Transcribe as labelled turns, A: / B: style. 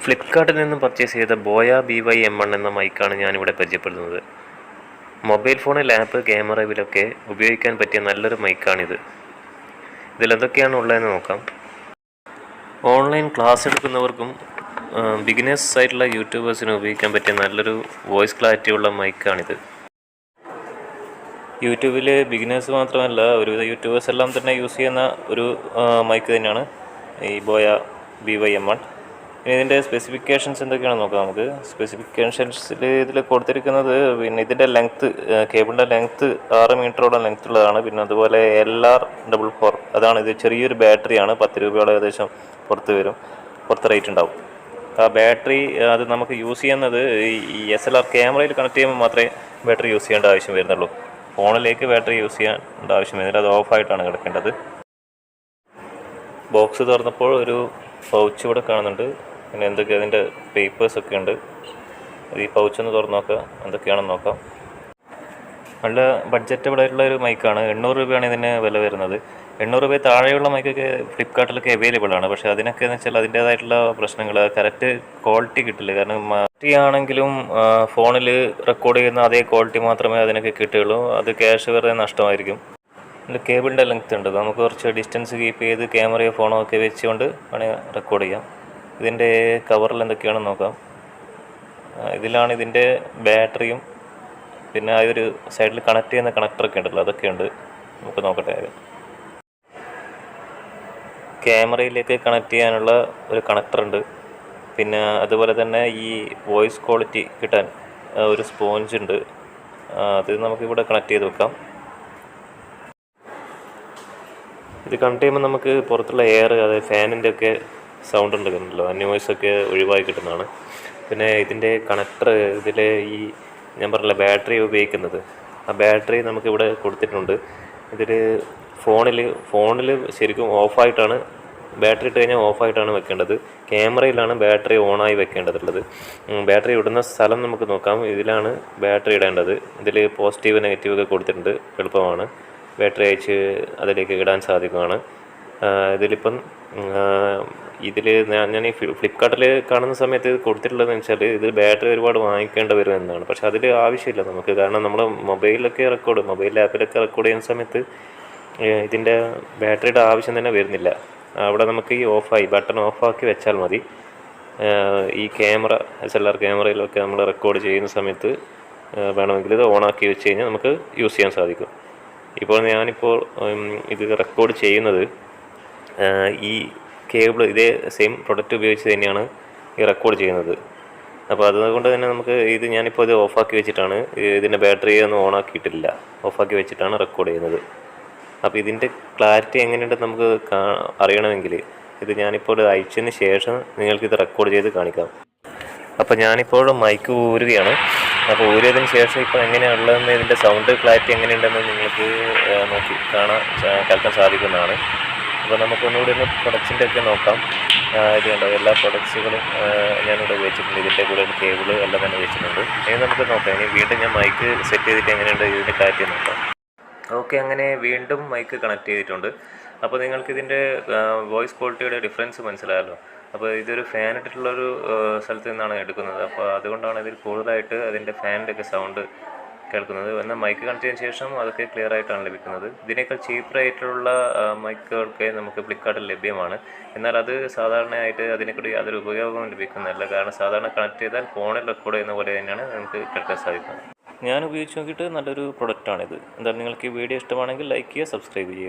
A: ഫ്ലിപ്കാർട്ടിൽ നിന്നും പർച്ചേസ് ചെയ്ത ബോയ BY-M1 എന്ന മൈക്കാണ് ഞാനിവിടെ പരിചയപ്പെടുന്നത്. മൊബൈൽ ഫോൺ, ലാപ്പ്, ക്യാമറ ഇവയിലൊക്കെ ഉപയോഗിക്കാൻ പറ്റിയ നല്ലൊരു മൈക്കാണിത്. ഇതിലെന്തൊക്കെയാണ് ഉള്ളതെന്ന് നോക്കാം. ഓൺലൈൻ ക്ലാസ് എടുക്കുന്നവർക്കും ബിഗിനേഴ്സ് ആയിട്ടുള്ള യൂട്യൂബേഴ്സിനും ഉപയോഗിക്കാൻ പറ്റിയ നല്ലൊരു വോയിസ് ക്ലാരിറ്റി ഉള്ള മൈക്കാണിത്. യൂട്യൂബിൽ ബിഗിനേഴ്സ് മാത്രമല്ല, ഒരുവിധ യൂട്യൂബേഴ്സ് എല്ലാം തന്നെ യൂസ് ചെയ്യുന്ന ഒരു മൈക്ക് തന്നെയാണ് ഈ ബോയ BY-M1. ഇനി ഇതിൻ്റെ സ്പെസിഫിക്കേഷൻസ് എന്തൊക്കെയാണെന്ന് നോക്കാം. നമുക്ക് സ്പെസിഫിക്കേഷൻസിൽ ഇതിൽ കൊടുത്തിരിക്കുന്നത് പിന്നെ ഇതിൻ്റെ ലെങ്ത്ത്, കേബിളിൻ്റെ ലെങ്ത്ത് 6 മീറ്ററോളം ലെങ്ത്ത് ഉള്ളതാണ്. പിന്നെ അതുപോലെ LR44 അതാണ്. ഇത് ചെറിയൊരു ബാറ്ററിയാണ്, 10 രൂപയോളം ഏകദേശം പുറത്ത് റേറ്റ് ഉണ്ടാവും. ആ ബാറ്ററി അത് നമുക്ക് യൂസ് ചെയ്യുന്നത് ഈ SLR ക്യാമറയിൽ കണക്ട് ചെയ്യുമ്പോൾ മാത്രമേ ബാറ്ററി യൂസ് ചെയ്യേണ്ട ആവശ്യം വരുന്നുള്ളൂ. ഫോണിലേക്ക് ബാറ്ററി യൂസ് ചെയ്യേണ്ട ആവശ്യം വരുന്നില്ല, അത് ഓഫായിട്ടാണ് കിടക്കേണ്ടത്. ബോക്സ് തുറന്നപ്പോൾ ഒരു പൗച്ച് ഇവിടെ കാണുന്നുണ്ട്. പിന്നെ എന്തൊക്കെ അതിൻ്റെ പേപ്പേഴ്സൊക്കെ ഉണ്ട്. ഈ പൗച്ചൊന്ന് തുറന്ന് നോക്കാം, എന്തൊക്കെയാണെന്ന് നോക്കാം. നല്ല ബഡ്ജറ്റബിൾ ആയിട്ടുള്ള ഒരു മൈക്കാണ്. 800 രൂപയാണ് ഇതിന് വില വരുന്നത്. 800 രൂപ താഴെയുള്ള മൈക്കൊക്കെ ഫ്ലിപ്കാർട്ടിലൊക്കെ അവൈലബിൾ ആണ്. പക്ഷേ അതിനൊക്കെ എന്ന് വെച്ചാൽ അതിൻ്റേതായിട്ടുള്ള പ്രശ്നങ്ങൾ, കറക്റ്റ് ക്വാളിറ്റി കിട്ടില്ല. കാരണം ക്വാളിറ്റി ആണെങ്കിലും ഫോണിൽ റെക്കോർഡ് ചെയ്യുന്ന അതേ ക്വാളിറ്റി മാത്രമേ അതിനൊക്കെ കിട്ടുകയുള്ളൂ. അത് ക്യാഷ് വെറുതെ നഷ്ടമായിരിക്കും. ഇതിൻ്റെ കേബിളിൻ്റെ ലെങ്ത്ത് ഉണ്ട്, നമുക്ക് കുറച്ച് ഡിസ്റ്റൻസ് കീപ്പ് ചെയ്ത് ക്യാമറയോ ഫോണോ ഒക്കെ വെച്ചുകൊണ്ട് വേണമെങ്കിൽ റെക്കോർഡ് ചെയ്യാം. ഇതിൻ്റെ കവറിൽ എന്തൊക്കെയാണെന്ന് നോക്കാം. ഇതിലാണ് ഇതിൻ്റെ ബാറ്ററിയും പിന്നെ ആ ഒരു സൈഡിൽ കണക്ട് ചെയ്യുന്ന കണക്ടറൊക്കെ ഉണ്ടല്ലോ, അതൊക്കെയുണ്ട്. നമുക്ക് നോക്കട്ടെ. ക്യാമറയിലേക്ക് കണക്ട് ചെയ്യാനുള്ള ഒരു കണക്ടറുണ്ട്. പിന്നെ അതുപോലെ തന്നെ ഈ വോയിസ് ക്വാളിറ്റി കിട്ടാൻ ഒരു സ്പോഞ്ച് ഉണ്ട്. അത് നമുക്കിവിടെ കണക്ട് ചെയ്ത് വെക്കാം. ഇത് കണക്ട് ചെയ്യുമ്പോൾ നമുക്ക് പുറത്തുള്ള എയർ, അതായത് ഫാനിൻ്റെ ഒക്കെ സൗണ്ട് ഉണ്ടല്ലോ, ആ നോയ്സൊക്കെ ഒഴിവായി കിട്ടുന്നതാണ്. പിന്നെ ഇതിൻ്റെ കണക്ടർ, ഇതിൽ ഈ ഞാൻ പറഞ്ഞില്ല ബാറ്ററി ഉപയോഗിക്കുന്നത്, ആ ബാറ്ററി നമുക്കിവിടെ കൊടുത്തിട്ടുണ്ട്. ഇതിൽ ഫോണിൽ ശരിക്കും ഓഫായിട്ടാണ്, ബാറ്ററി ഇട്ട് കഴിഞ്ഞാൽ ഓഫായിട്ടാണ് വെക്കേണ്ടത്. ക്യാമറയിലാണ് ബാറ്ററി ഓണായി വെക്കേണ്ടതുള്ളത്. ബാറ്ററി ഇടുന്ന സ്ഥലം നമുക്ക് നോക്കാം. ഇതിലാണ് ബാറ്ററി ഇടേണ്ടത്. ഇതിൽ പോസിറ്റീവ് നെഗറ്റീവ് ഒക്കെ കൊടുത്തിട്ടുണ്ട്, എളുപ്പമാണ്. ബാറ്ററി അയച്ച് അതിലേക്ക് ഇടാൻ സാധിക്കുന്നതാണ്. ഇതിലിപ്പം ഞാൻ ഈ ഫ്ലിപ്കാർട്ടിൽ കാണുന്ന സമയത്ത് ഇത് കൊടുത്തിട്ടുള്ളതെന്ന് വെച്ചാൽ ഇത് ബാറ്ററി ഒരുപാട് വാങ്ങിക്കേണ്ടി വരും എന്നാണ്. പക്ഷെ അതിൽ ആവശ്യമില്ല നമുക്ക്. കാരണം നമ്മൾ മൊബൈൽ ആപ്പിലൊക്കെ റെക്കോർഡ് ചെയ്യുന്ന സമയത്ത് ഇതിൻ്റെ ബാറ്ററിയുടെ ആവശ്യം തന്നെ വരുന്നില്ല. അവിടെ നമുക്ക് ഈ ബട്ടൺ ഓഫാക്കി വെച്ചാൽ മതി. ഈ ക്യാമറ, SLR ക്യാമറയിലൊക്കെ നമ്മൾ റെക്കോർഡ് ചെയ്യുന്ന സമയത്ത് വേണമെങ്കിൽ ഇത് ഓണാക്കി വെച്ച് കഴിഞ്ഞാൽ നമുക്ക് യൂസ് ചെയ്യാൻ സാധിക്കും. ഞാനിപ്പോൾ ഇത് റെക്കോർഡ് ചെയ്യുന്നത് ഈ കേബിൾ, ഇതേ സെയിം പ്രൊഡക്റ്റ് ഉപയോഗിച്ച് തന്നെയാണ് ഈ റെക്കോർഡ് ചെയ്യുന്നത്. അപ്പോൾ അതുകൊണ്ട് തന്നെ നമുക്ക് ഞാനിപ്പോൾ ഇത് ഓഫാക്കി വെച്ചിട്ടാണ്, ഇതിൻ്റെ ബാറ്ററി ഒന്നും ഓണാക്കിയിട്ടില്ല, ഓഫാക്കി വെച്ചിട്ടാണ് റെക്കോർഡ് ചെയ്യുന്നത്. അപ്പോൾ ഇതിൻ്റെ ക്ലാരിറ്റി എങ്ങനെയുണ്ടെന്ന് നമുക്ക് അറിയണമെങ്കിൽ ഇത് ഞാനിപ്പോൾ അയച്ചതിന് ശേഷം നിങ്ങൾക്കിത് റെക്കോർഡ് ചെയ്ത് കാണിക്കാം. അപ്പോൾ ഞാനിപ്പോൾ മൈക്ക് ഊരുകയാണ്. അപ്പോൾ ഊരിയതിന് ശേഷം ഇപ്പോൾ എങ്ങനെയുള്ളതെന്ന്, ഇതിൻ്റെ സൗണ്ട് ക്ലാരിറ്റി എങ്ങനെയുണ്ടെന്ന് നിങ്ങൾക്ക് കേൾക്കാൻ സാധിക്കുന്നതാണ്. അപ്പോൾ നമുക്കൊന്നുകൂടി പ്രൊഡക്ട്സിൻ്റെ ഒക്കെ നോക്കാം. ഇത് കണ്ടോ, എല്ലാ പ്രൊഡക്ട്സുകളും ഞാനിവിടെ ഉപയോഗിച്ചിട്ടുണ്ട്. ഇതിൻ്റെ കൂടെ കേബിൾ എല്ലാം തന്നെ വെച്ചിട്ടുണ്ട്. ഇനി നമുക്ക് നോക്കാം. ഇനി വീണ്ടും ഞാൻ മൈക്ക് സെറ്റ് ചെയ്തിട്ട് എങ്ങനെയുണ്ട് ഇതിൻ്റെ ക്ലാരിറ്റി നോക്കാം. ഓക്കെ, അങ്ങനെ വീണ്ടും മൈക്ക് കണക്ട് ചെയ്തിട്ടുണ്ട്. അപ്പോൾ നിങ്ങൾക്കിതിൻ്റെ വോയിസ് ക്വാളിറ്റിയുടെ ഡിഫറൻസ് മനസ്സിലായല്ലോ. അപ്പോൾ ഇതൊരു ഫാൻ ഇട്ടിട്ടുള്ളൊരു സ്ഥലത്ത് നിന്നാണ് എടുക്കുന്നത്. അപ്പോൾ അതുകൊണ്ടാണ് ഇതിൽ കൂടുതലായിട്ട് അതിൻ്റെ ഫാനിൻ്റെ ഒക്കെ സൗണ്ട് കേൾക്കുന്നത്. എന്നാൽ മൈക്ക് കണക്ട് ചെയ്തതിന് ശേഷം അതൊക്കെ ക്ലിയർ ആയിട്ടാണ് ലഭിക്കുന്നത്. ഇതിനേക്കാൾ ചീപ്പ് റേറ്റിലുള്ള മൈക്കുകളൊക്കെ നമുക്ക് ഫ്ലിപ്കാർട്ടിൽ ലഭ്യമാണ്. എന്നാൽ അത് സാധാരണയായിട്ട് അതിനെക്കൂടി യാതൊരു ഉപയോഗവും ലഭിക്കുന്നില്ല. കാരണം സാധാരണ കണക്ട് ചെയ്താൽ ഫോണിൽ റെക്കോർഡ് ചെയ്യുന്ന പോലെ തന്നെയാണ് നമുക്ക് കേൾക്കാൻ സാധിക്കുന്നത്. ഞാൻ ഉപയോഗിച്ച് നോക്കിയിട്ട് നല്ലൊരു പ്രൊഡക്റ്റാണിത്. എന്തായാലും നിങ്ങൾക്ക് ഈ വീഡിയോ ഇഷ്ടമാണെങ്കിൽ ലൈക്ക് ചെയ്യുക, സബ്സ്ക്രൈബ് ചെയ്യുക.